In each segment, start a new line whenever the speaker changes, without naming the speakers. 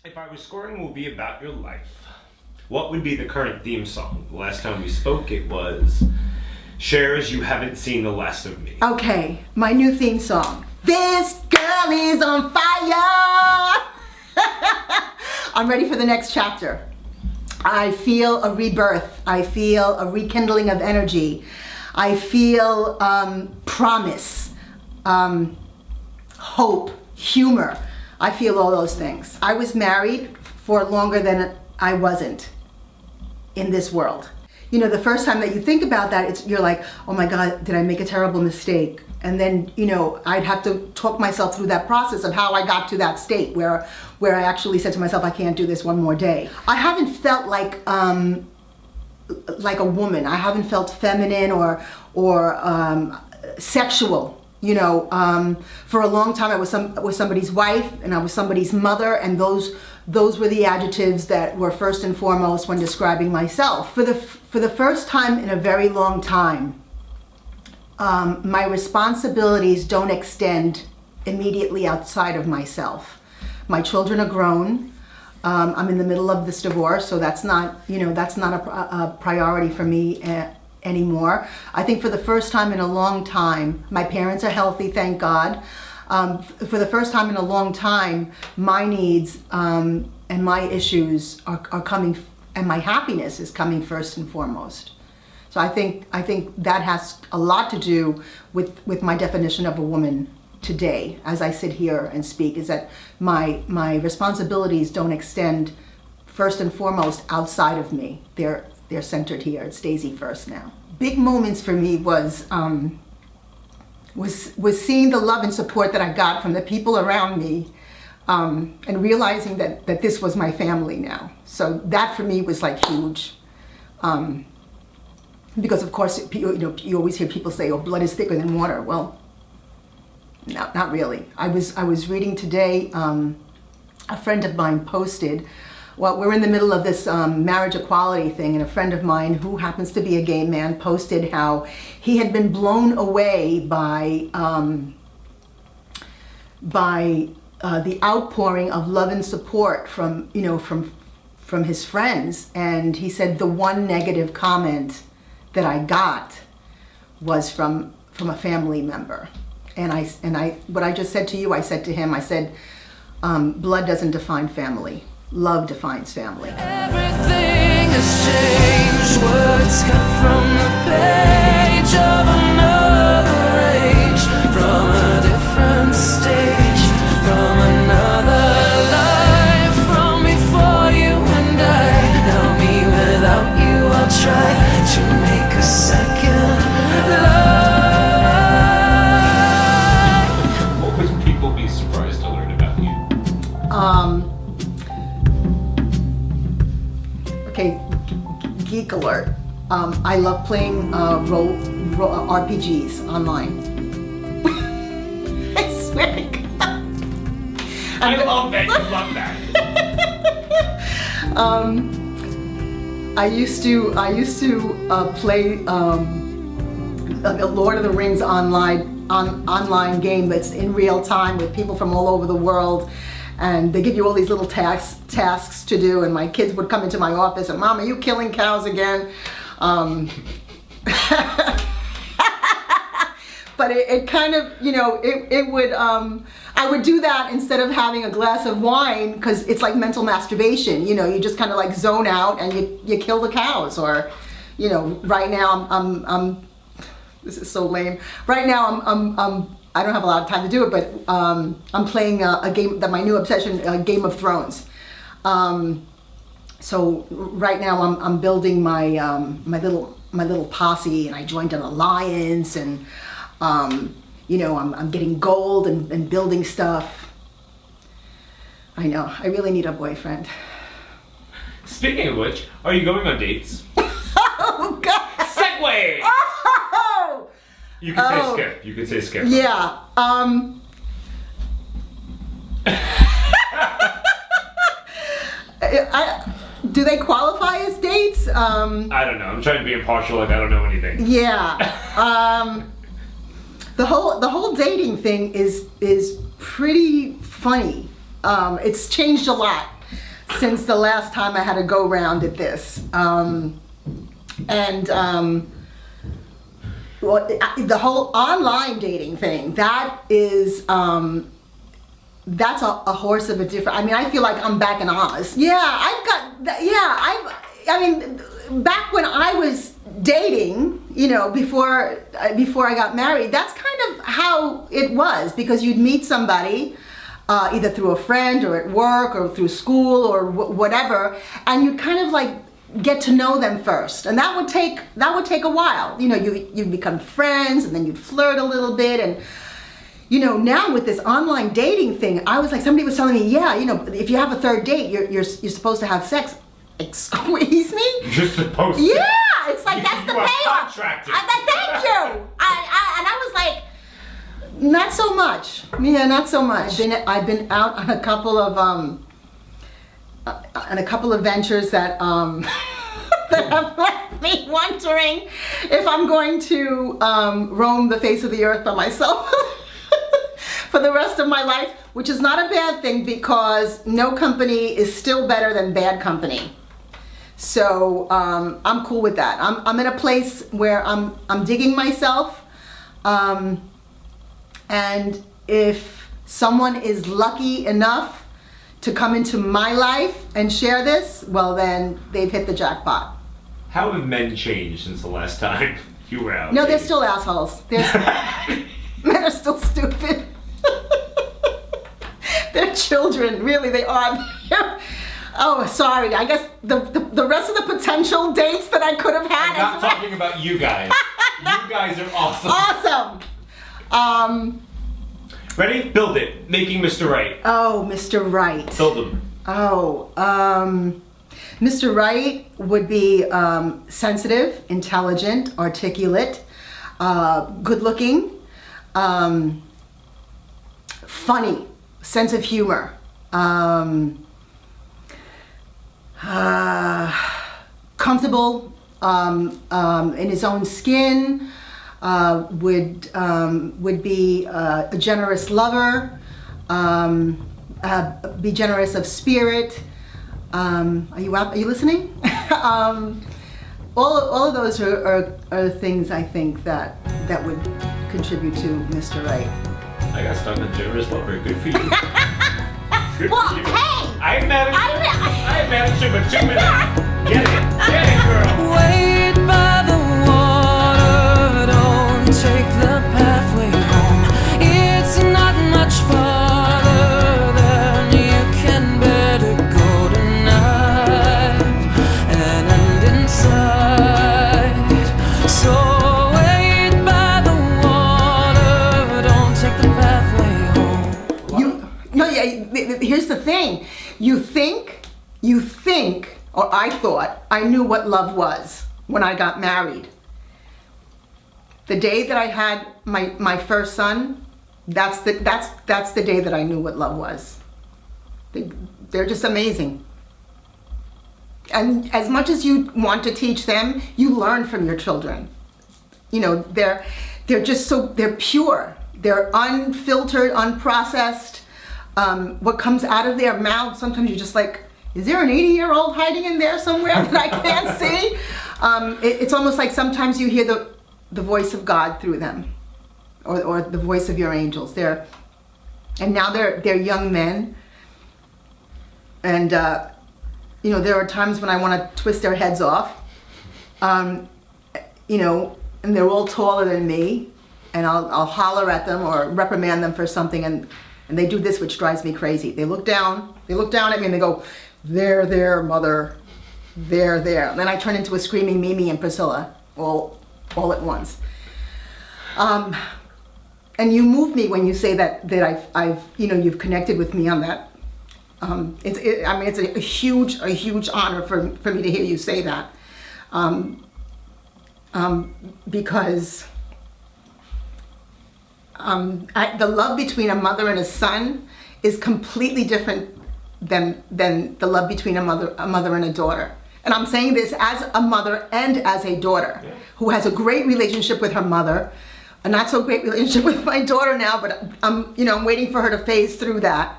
If I was scoring a movie about your life, what would be the current theme song? The last time we spoke, it was Cher's You Haven't Seen the Last of Me.
Okay, my new theme song. This girl is on fire! I'm ready for the next chapter. I feel a rebirth. I feel a rekindling of energy. I feel promise, hope, humor. I feel all those things. I was married for longer than I wasn't in this world. You know, the first time that you think about that, you're like, oh my God, did I make a terrible mistake? And then, you know, I'd have to talk myself through that process of how I got to that state where I actually said to myself, I can't do this one more day. I haven't felt like a woman. I haven't felt feminine or sexual. You know, for a long time I was somebody's wife and I was somebody's mother, and those were the adjectives that were first and foremost when describing myself. For the first time in a very long time, my responsibilities don't extend immediately outside of myself. My children are grown. I'm in the middle of this divorce, so that's not a priority for me anymore. I think for the first time in a long time, my parents are healthy, thank God. For the first time in a long time, my needs and my issues are coming, and my happiness is coming first and foremost. So I think that has a lot to do with my definition of a woman today, as I sit here and speak, is that my responsibilities don't extend first and foremost outside of me. They're centered here. It's Daisy first now. Big moments for me was seeing the love and support that I got from the people around me, and realizing that this was my family now. So that for me was like huge, because of course you always hear people say, "Oh, blood is thicker than water." Well, no, not really. I was reading today. A friend of mine posted. Well, we're in the middle of this marriage equality thing, and a friend of mine who happens to be a gay man posted how he had been blown away by the outpouring of love and support from his friends, and he said the one negative comment that I got was from a family member, and I what I just said to you, I said to him, I said, blood doesn't define family. Love defines family.
Everything has changed. Words cut from the page of another age, from a different stage, from another life, from before you and I. Now me without you, I'll try to make a second life.
What would people be surprised to learn about you?
Okay, geek alert. I love playing role RPGs online. I swear to God.
I love that. You love that.
I used to play a Lord of the Rings online game that's in real time with people from all over the world. And they give you all these little tasks to do, and my kids would come into my office and, Mom, are you killing cows again? But it kind of, it would, I would do that instead of having a glass of wine, because it's like mental masturbation. You just kind of like zone out and you kill the cows. Or, right now I'm this is so lame. Right now I don't have a lot of time to do it, but I'm playing a game that my new obsession, Game of Thrones. So right now I'm building my my little posse, and I joined an alliance, and I'm getting gold and building stuff. I know, I really need a boyfriend.
Speaking of which, are you going on dates?
Oh God!
Segway!
Oh!
You could say skip. You could say skip.
Yeah. Do they qualify as dates?
I don't know. I'm trying to be impartial, like I don't know anything.
Yeah. The whole dating thing is pretty funny. It's changed a lot. since the last time I had a go round at this. Well, the whole online dating thing, that is, that's a horse of a different, I mean, I feel like I'm back in Oz. Yeah, I mean, back when I was dating, you know, before I got married, that's kind of how it was, because you'd meet somebody, either through a friend or at work or through school or whatever, and you'd kind of like get to know them first, and that would take a while. You know, you'd become friends, and then you'd flirt a little bit, and you know, now with this online dating thing, I was like, somebody was telling me, yeah, you know, if you have a third date, you're supposed to have sex. Excuse me?
You're supposed to.
Yeah, it's like that's the
You are
payoff.
contracted.
Thank you. And I was like, not so much. Yeah, not so much. I've been out on a couple of ventures that that have left me wondering if I'm going to roam the face of the earth by myself for the rest of my life, which is not a bad thing, because no company is still better than bad company. So I'm cool with that. I'm in a place where I'm digging myself, and if someone is lucky enough to come into my life and share this, well, then they've hit the jackpot.
How have men changed since the last time you were out?
No, they're still assholes. Men are still stupid. They're children, really, they are. Oh, sorry. I guess the rest of the potential dates that I could have had.
I'm not talking about you guys. You guys are awesome.
Awesome.
Ready? Build it. Making Mr. Right.
Oh, Mr. Right.
Build him.
Oh, Mr. Right would be sensitive, intelligent, articulate, good-looking, funny, sense of humor, comfortable in his own skin, would be a generous lover, be generous of spirit. Are you listening? All of those are things I think that would contribute to Mr. Right.
I got stuck on generous lover. Good for you. Good
Well,
for you.
hey!
I managed it with 2 minutes. Get it, girl.
Wait by the water, don't take the pathway home. It's not much farther than you can better go tonight and end inside. So wait by the water, don't take the pathway home.
Here's the thing. You think, or I thought, I knew what love was when I got married. The day that I had my first son, that's the day that I knew what love was. They're just amazing. And as much as you want to teach them, you learn from your children. You know, they're pure. They're unfiltered, unprocessed. What comes out of their mouths, sometimes you're just like, is there an 80-year-old hiding in there somewhere that I can't see? It's almost like sometimes you hear the voice of God through them, or the voice of your angels. And now they're young men, and you know, there are times when I want to twist their heads off, you know, and they're all taller than me, and I'll holler at them or reprimand them for something, and they do this, which drives me crazy. They look down at me and they go, there, mother, there. And then I turn into a screaming Mimi and Priscilla all at once. And you move me when you say that I've you know, you've connected with me on that. It's a huge honor for me to hear you say that. Because the love between a mother and a son is completely different than the love between a mother and a daughter. And I'm saying this as a mother and as a daughter who has a great relationship with her mother, a not so great relationship with my daughter now, but I'm waiting for her to phase through that.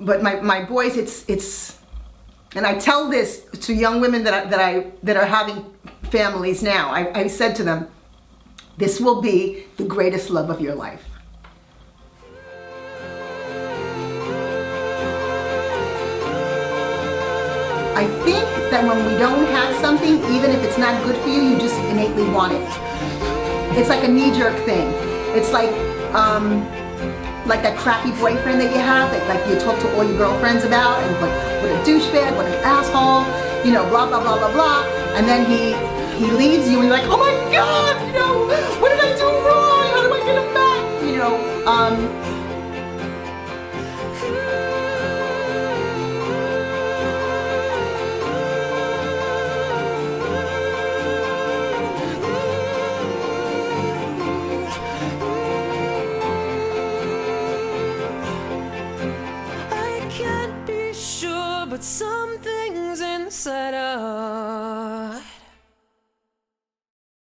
but my boys, it's, and I tell this to young women that are having families now. I said to them, this will be the greatest love of your life. I think that when we don't have something, even if it's not good for you, you just innately want it. It's like a knee-jerk thing. It's like that crappy boyfriend that you have, that like you talk to all your girlfriends about, and like, what a douchebag, what an asshole, you know, blah, blah, blah, blah, blah. And then he leaves you and you're like, oh my God, you know, what did I do wrong? How do I get him back? You know,
I can't be sure, but something's inside us